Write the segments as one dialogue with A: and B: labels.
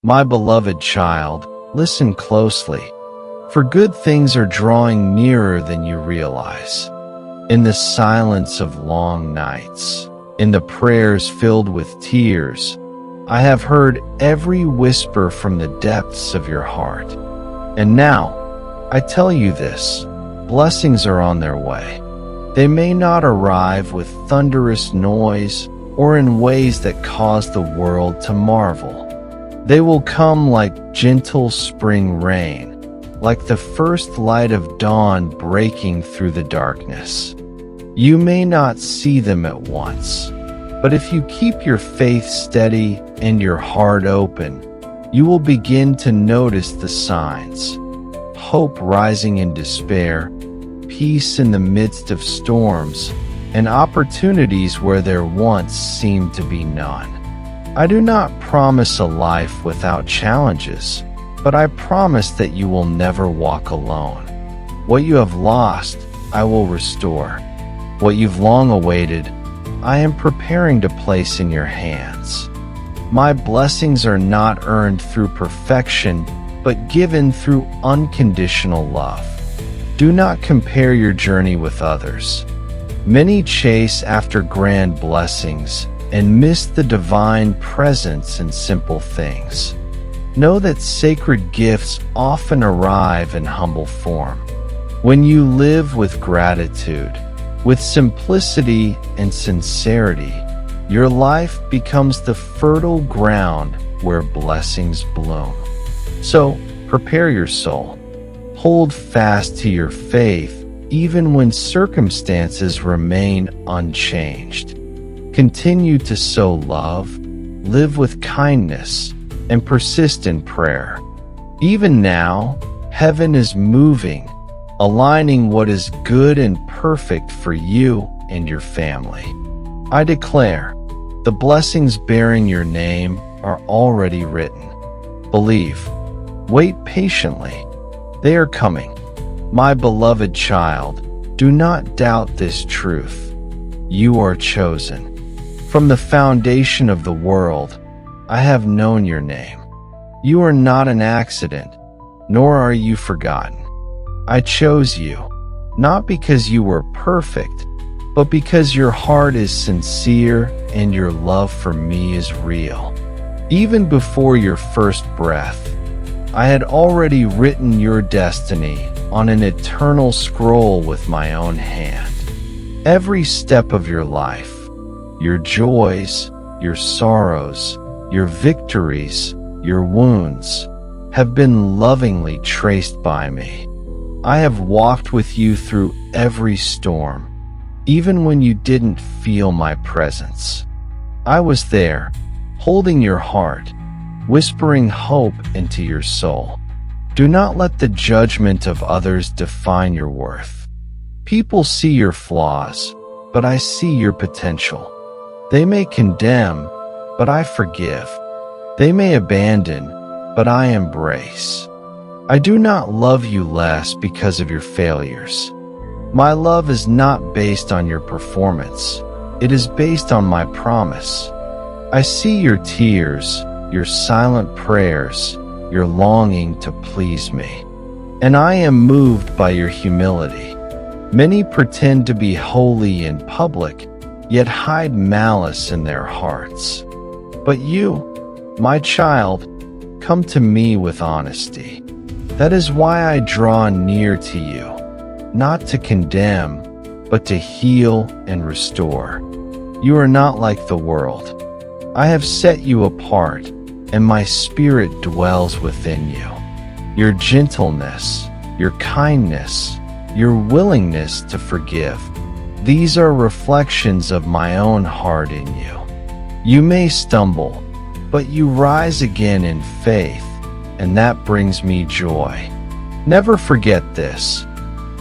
A: My beloved child, listen closely, for good things are drawing nearer than you realize. In the silence of long nights, in the prayers filled with tears, I have heard every whisper from the depths of your heart. And now, I tell you this, blessings are on their way. They may not arrive with thunderous noise or in ways that cause the world to marvel. They will come like gentle spring rain, like the first light of dawn breaking through the darkness. You may not see them at once, but if you keep your faith steady and your heart open, you will begin to notice the signs. Hope rising in despair, peace in the midst of storms, and opportunities where there once seemed to be none. I do not promise a life without challenges, but I promise that you will never walk alone. What you have lost, I will restore. What you've long awaited, I am preparing to place in your hands. My blessings are not earned through perfection, but given through unconditional love. Do not compare your journey with others. Many chase after grand blessings and miss the divine presence in simple things. Know that sacred gifts often arrive in humble form. When you live with gratitude, with simplicity and sincerity, your life becomes the fertile ground where blessings bloom. So, prepare your soul. Hold fast to your faith even when circumstances remain unchanged. Continue to sow love, live with kindness, and persist in prayer. Even now, heaven is moving, aligning what is good and perfect for you and your family. I declare, the blessings bearing your name are already written. Believe. Wait patiently. They are coming. My beloved child, do not doubt this truth. You are chosen. From the foundation of the world, I have known your name. You are not an accident, nor are you forgotten. I chose you, not because you were perfect, but because your heart is sincere and your love for me is real. Even before your first breath, I had already written your destiny on an eternal scroll with my own hand. Every step of your life, your joys, your sorrows, your victories, your wounds, have been lovingly traced by me. I have walked with you through every storm, even when you didn't feel my presence. I was there, holding your heart, whispering hope into your soul. Do not let the judgment of others define your worth. People see your flaws, but I see your potential. They may condemn, but I forgive. They may abandon, but I embrace. I do not love you less because of your failures. My love is not based on your performance. It is based on my promise. I see your tears, your silent prayers, your longing to please me. And I am moved by your humility. Many pretend to be holy in public, yet hide malice in their hearts. But you, my child, come to me with honesty. That is why I draw near to you, not to condemn, but to heal and restore. You are not like the world. I have set you apart, and my spirit dwells within you. Your gentleness, your kindness, your willingness to forgive, these are reflections of my own heart in you. You may stumble, but you rise again in faith, and that brings me joy. Never forget this.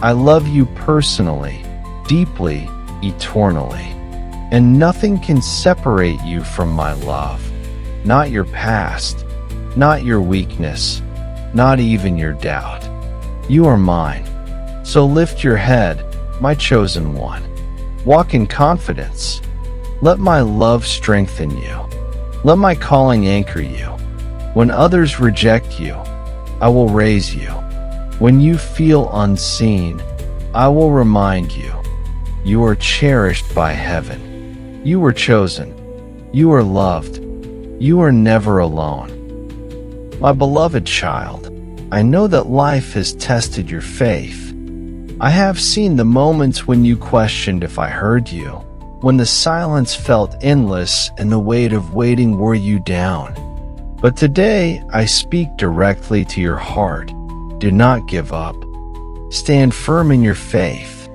A: I love you personally, deeply, eternally, and nothing can separate you from my love. Not your past, not your weakness, not even your doubt. You are mine. So lift your head, my chosen one. Walk in confidence. Let my love strengthen you. Let my calling anchor you. When others reject you, I will raise you. When you feel unseen, I will remind you. You are cherished by heaven. You were chosen. You are loved. You are never alone. My beloved child, I know that life has tested your faith. I have seen the moments when you questioned if I heard you, when the silence felt endless and the weight of waiting wore you down. But today, I speak directly to your heart. Do not give up. Stand firm in your faith.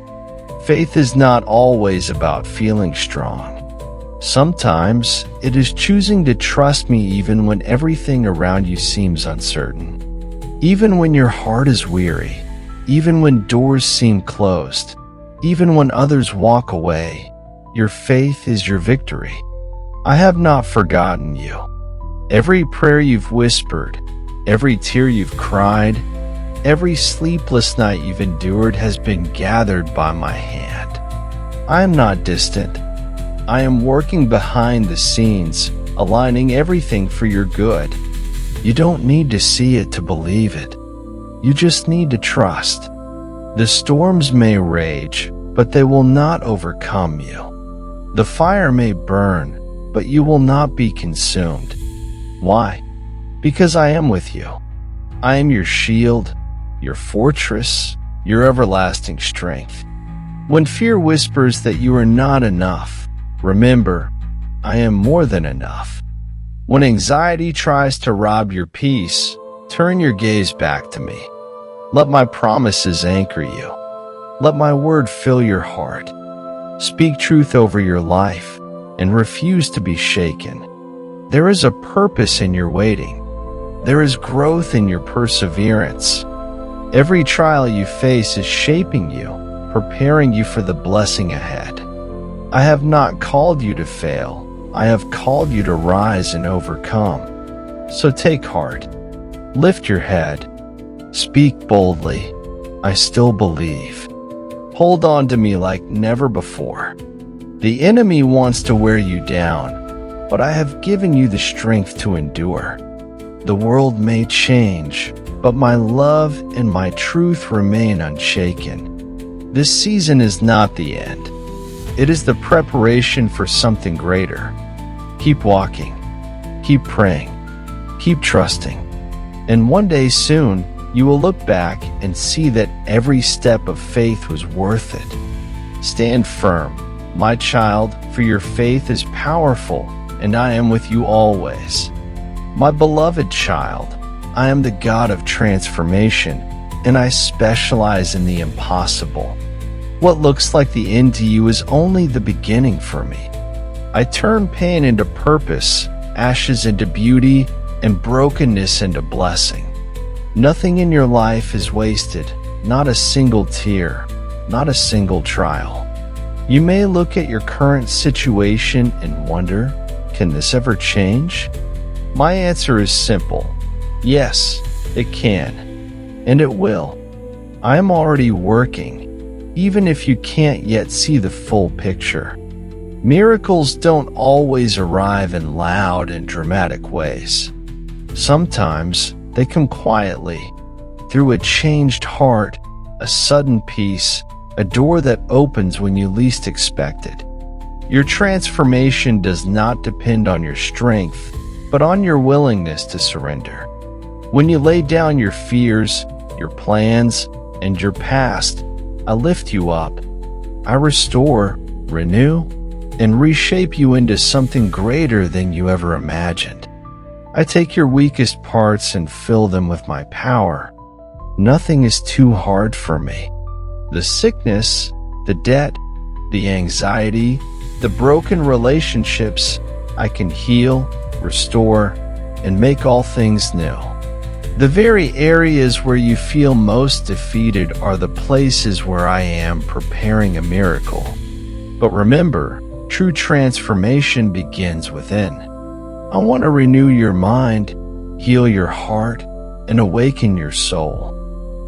A: Faith is not always about feeling strong. Sometimes, it is choosing to trust me even when everything around you seems uncertain. Even when your heart is weary, even when doors seem closed, even when others walk away, your faith is your victory. I have not forgotten you. Every prayer you've whispered, every tear you've cried, every sleepless night you've endured has been gathered by my hand. I am not distant. I am working behind the scenes, aligning everything for your good. You don't need to see it to believe it. You just need to trust. The storms may rage, but they will not overcome you. The fire may burn, but you will not be consumed. Why? Because I am with you. I am your shield, your fortress, your everlasting strength. When fear whispers that you are not enough, remember, I am more than enough. When anxiety tries to rob your peace, turn your gaze back to me. Let my promises anchor you. Let my word fill your heart. Speak truth over your life and refuse to be shaken. There is a purpose in your waiting. There is growth in your perseverance. Every trial you face is shaping you, preparing you for the blessing ahead. I have not called you to fail. I have called you to rise and overcome. So take heart. Lift your head. Speak boldly. I still believe. Hold on to me like never before. The enemy wants to wear you down, but I have given you the strength to endure. The world may change, but my love and my truth remain unshaken. This season is not the end. It is the preparation for something greater. Keep walking, keep praying, keep trusting, and one day soon, you will look back and see that every step of faith was worth it. Stand firm, my child, for your faith is powerful, and I am with you always. My beloved child, I am the God of transformation, and I specialize in the impossible. What looks like the end to you is only the beginning for me. I turn pain into purpose, ashes into beauty, and brokenness into blessing. Nothing in your life is wasted, not a single tear, not a single trial. You may look at your current situation and wonder, can this ever change? My answer is simple. Yes, it can, and it will. I am already working, even if you can't yet see the full picture. Miracles don't always arrive in loud and dramatic ways. Sometimes they come quietly, through a changed heart, a sudden peace, a door that opens when you least expect it. Your transformation does not depend on your strength, but on your willingness to surrender. When you lay down your fears, your plans, and your past, I lift you up. I restore, renew, and reshape you into something greater than you ever imagined. I take your weakest parts and fill them with my power. Nothing is too hard for me. The sickness, the debt, the anxiety, the broken relationships, I can heal, restore, and make all things new. The very areas where you feel most defeated are the places where I am preparing a miracle. But remember, true transformation begins within. I want to renew your mind, heal your heart, and awaken your soul.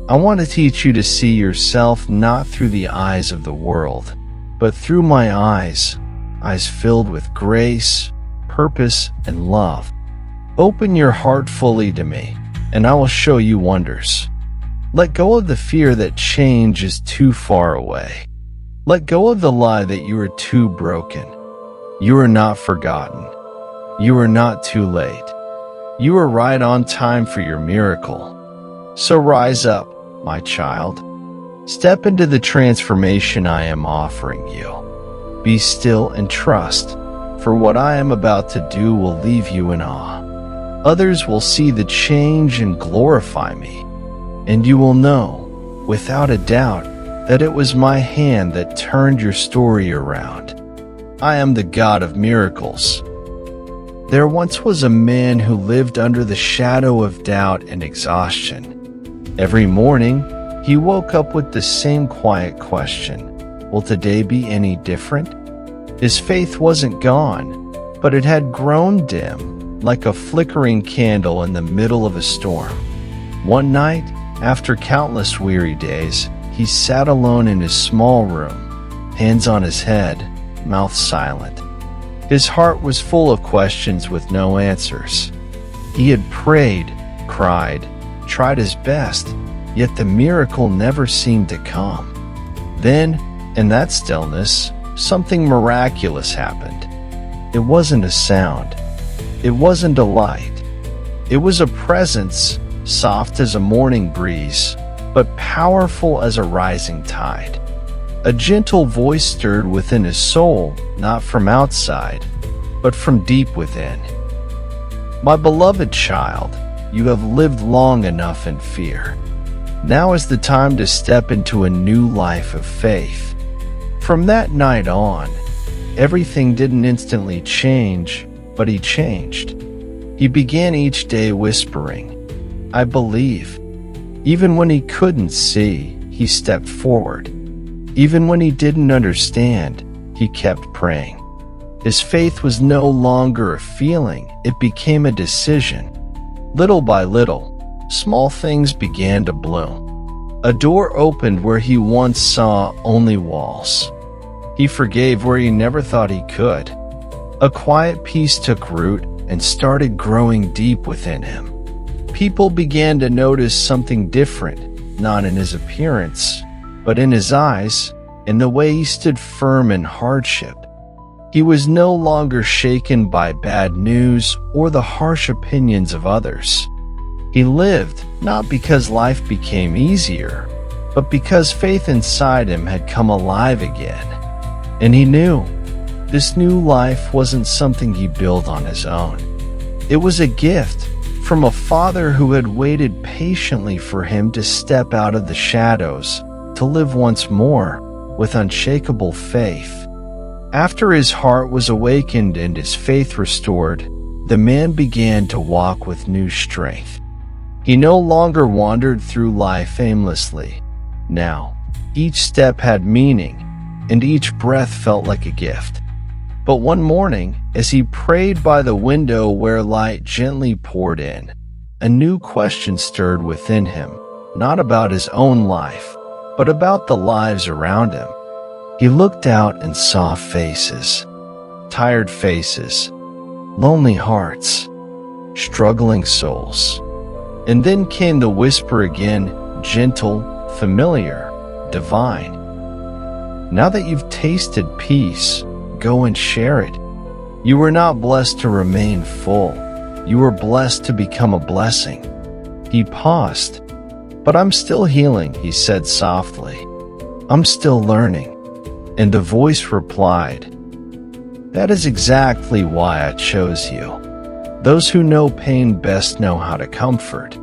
A: I want to teach you to see yourself not through the eyes of the world, but through my eyes filled with grace, purpose, and love. Open your heart fully to me, and I will show you wonders. Let go of the fear that change is too far away. Let go of the lie that you are too broken. You are not forgotten. You are not too late. You are right on time for your miracle. So rise up, my child. Step into the transformation I am offering you. Be still and trust, for what I am about to do will leave you in awe. Others will see the change and glorify me, and you will know, without a doubt, that it was my hand that turned your story around. I am the God of miracles. There once was a man who lived under the shadow of doubt and exhaustion. Every morning, he woke up with the same quiet question: will today be any different? His faith wasn't gone, but it had grown dim, like a flickering candle in the middle of a storm. One night, after countless weary days, he sat alone in his small room, hands on his head, mouth silent. His heart was full of questions with no answers. He had prayed, cried, tried his best, yet the miracle never seemed to come. Then, in that stillness, something miraculous happened. It wasn't a sound. It wasn't a light. It was a presence, soft as a morning breeze, but powerful as a rising tide. A gentle voice stirred within his soul, not from outside, but from deep within. My beloved child, you have lived long enough in fear. Now is the time to step into a new life of faith. From that night on, everything didn't instantly change, but he changed. He began each day whispering, "I believe." Even when he couldn't see, he stepped forward. Even when he didn't understand, he kept praying. His faith was no longer a feeling, it became a decision. Little by little, small things began to bloom. A door opened where he once saw only walls. He forgave where he never thought he could. A quiet peace took root and started growing deep within him. People began to notice something different, not in his appearance, but in his eyes, in the way he stood firm in hardship. He was no longer shaken by bad news or the harsh opinions of others. He lived not because life became easier, but because faith inside him had come alive again. And he knew this new life wasn't something he built on his own. It was a gift from a Father who had waited patiently for him to step out of the shadows, to live once more with unshakable faith. After his heart was awakened and his faith restored, the man began to walk with new strength. He no longer wandered through life aimlessly. Now, each step had meaning, and each breath felt like a gift. But one morning, as he prayed by the window where light gently poured in, a new question stirred within him, not about his own life, but about the lives around him. He looked out and saw faces, tired faces, lonely hearts, struggling souls. And then came the whisper again, gentle, familiar, divine. Now that you've tasted peace, go and share it. You were not blessed to remain full. You were blessed to become a blessing. He paused. But I'm still healing, he said softly. I'm still learning. And the voice replied, that is exactly why I chose you. Those who know pain best know how to comfort.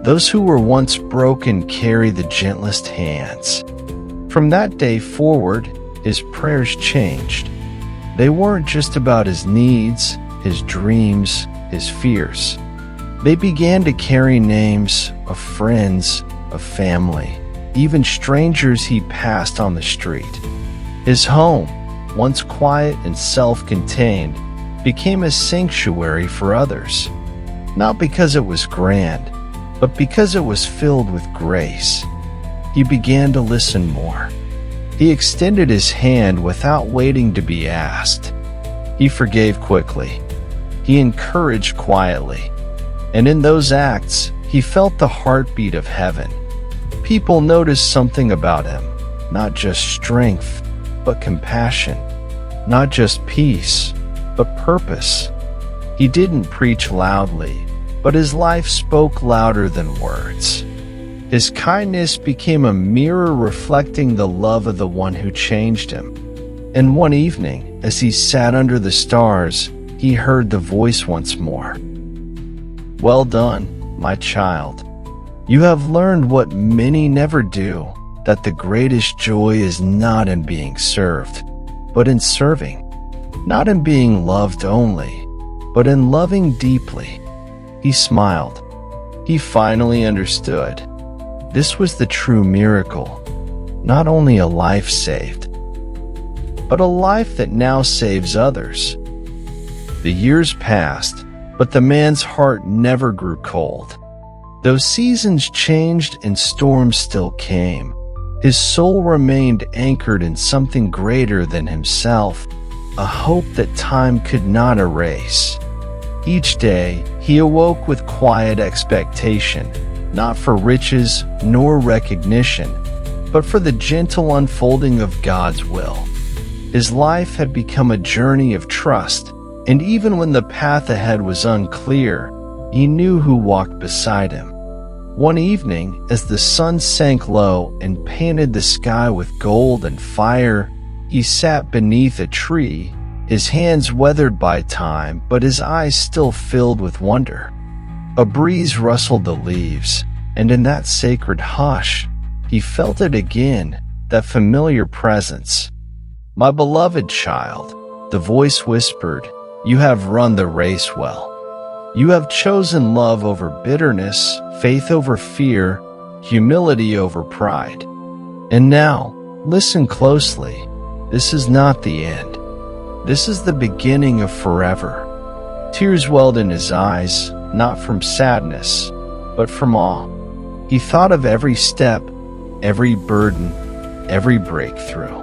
A: Those who were once broken carry the gentlest hands. From that day forward, his prayers changed. They weren't just about his needs, his dreams, his fears. They began to carry names of friends, of family, even strangers he passed on the street. His home, once quiet and self-contained, became a sanctuary for others, not because it was grand, but because it was filled with grace. He began to listen more. He extended his hand without waiting to be asked. He forgave quickly. He encouraged quietly. And in those acts, he felt the heartbeat of heaven. People noticed something about him, not just strength, but compassion, not just peace, but purpose. He didn't preach loudly, but his life spoke louder than words. His kindness became a mirror reflecting the love of the one who changed him. And one evening, as he sat under the stars, he heard the voice once more. "Well done, my child. You have learned what many never do, that the greatest joy is not in being served, but in serving. Not in being loved only, but in loving deeply." He smiled. He finally understood. This was the true miracle. Not only a life saved, but a life that now saves others. The years passed, but the man's heart never grew cold. Though seasons changed and storms still came, his soul remained anchored in something greater than himself, a hope that time could not erase. Each day, he awoke with quiet expectation, not for riches nor recognition, but for the gentle unfolding of God's will. His life had become a journey of trust, and even when the path ahead was unclear, he knew who walked beside him. One evening, as the sun sank low and painted the sky with gold and fire, he sat beneath a tree, his hands weathered by time, but his eyes still filled with wonder. A breeze rustled the leaves, and in that sacred hush, he felt it again, that familiar presence. "My beloved child," the voice whispered, "you have run the race well. You have chosen love over bitterness, faith over fear, humility over pride. And now, listen closely. This is not the end. This is the beginning of forever." Tears welled in his eyes, not from sadness, but from awe. He thought of every step, every burden, every breakthrough.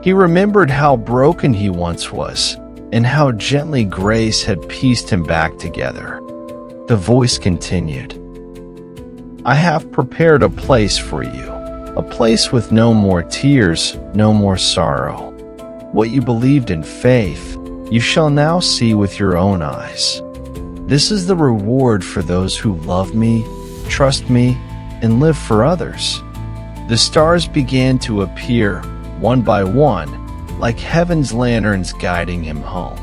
A: He remembered how broken he once was, and how gently grace had pieced him back together. The voice continued, "I have prepared a place for you, a place with no more tears, no more sorrow. What you believed in faith, you shall now see with your own eyes. This is the reward for those who love me, trust me, and live for others." The stars began to appear, one by one, like heaven's lanterns guiding him home.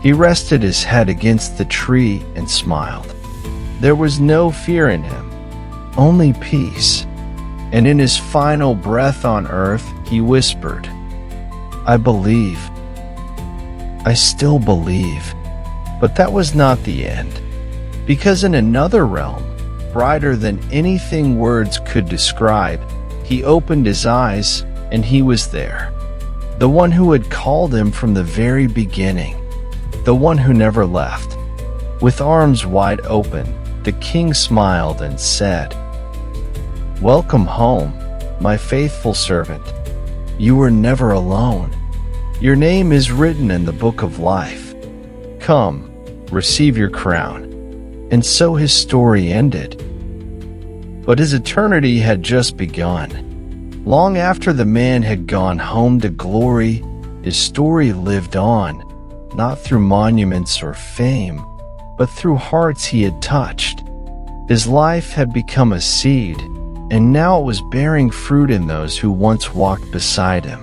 A: He rested his head against the tree and smiled. There was no fear in him, only peace. And in his final breath on earth, he whispered, "I believe. I still believe." But that was not the end, because in another realm, brighter than anything words could describe, he opened his eyes, and he was there. The one who had called him from the very beginning, the one who never left. With arms wide open, the king smiled and said, "Welcome home, my faithful servant. You were never alone. Your name is written in the book of life. Come, receive your crown." And so his story ended. But his eternity had just begun. Long after the man had gone home to glory, his story lived on, not through monuments or fame, but through hearts he had touched. His life had become a seed, and now it was bearing fruit in those who once walked beside him.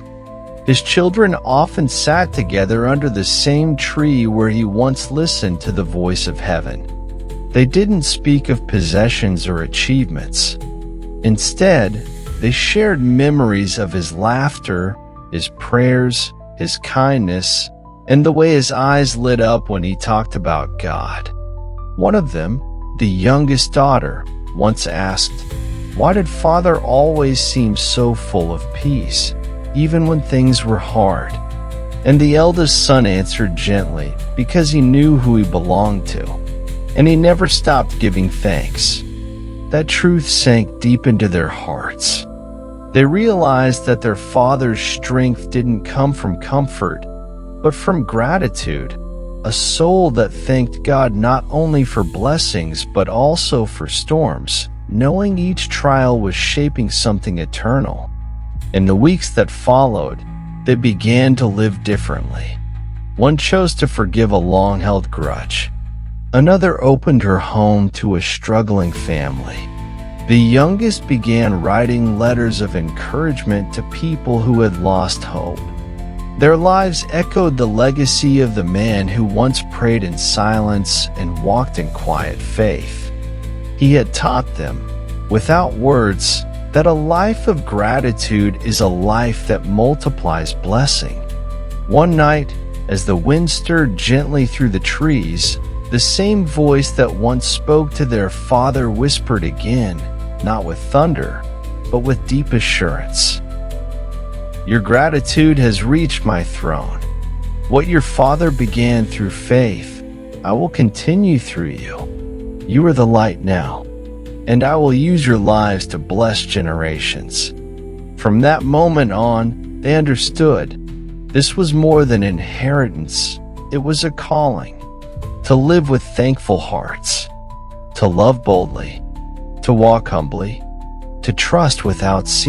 A: His children often sat together under the same tree where he once listened to the voice of heaven. They didn't speak of possessions or achievements. Instead, they shared memories of his laughter, his prayers, his kindness, and the way his eyes lit up when he talked about God. One of them, the youngest daughter, once asked, "Why did Father always seem so full of peace, even when things were hard?" And the eldest son answered gently, "Because he knew who he belonged to, and he never stopped giving thanks." That truth sank deep into their hearts. They realized that their father's strength didn't come from comfort, but from gratitude, a soul that thanked God not only for blessings but also for storms, knowing each trial was shaping something eternal. In the weeks that followed, they began to live differently. One chose to forgive a long-held grudge. Another opened her home to a struggling family. The youngest began writing letters of encouragement to people who had lost hope. Their lives echoed the legacy of the man who once prayed in silence and walked in quiet faith. He had taught them, without words, that a life of gratitude is a life that multiplies blessing. One night, as the wind stirred gently through the trees, the same voice that once spoke to their father whispered again, not with thunder, but with deep assurance. Your gratitude has reached my throne. What your father began through faith, I will continue through you. You are the light now, and I will use your lives to bless generations. From that moment on, they understood. This was more than inheritance, it was a calling. To live with thankful hearts, to love boldly, to walk humbly, to trust without ceasing.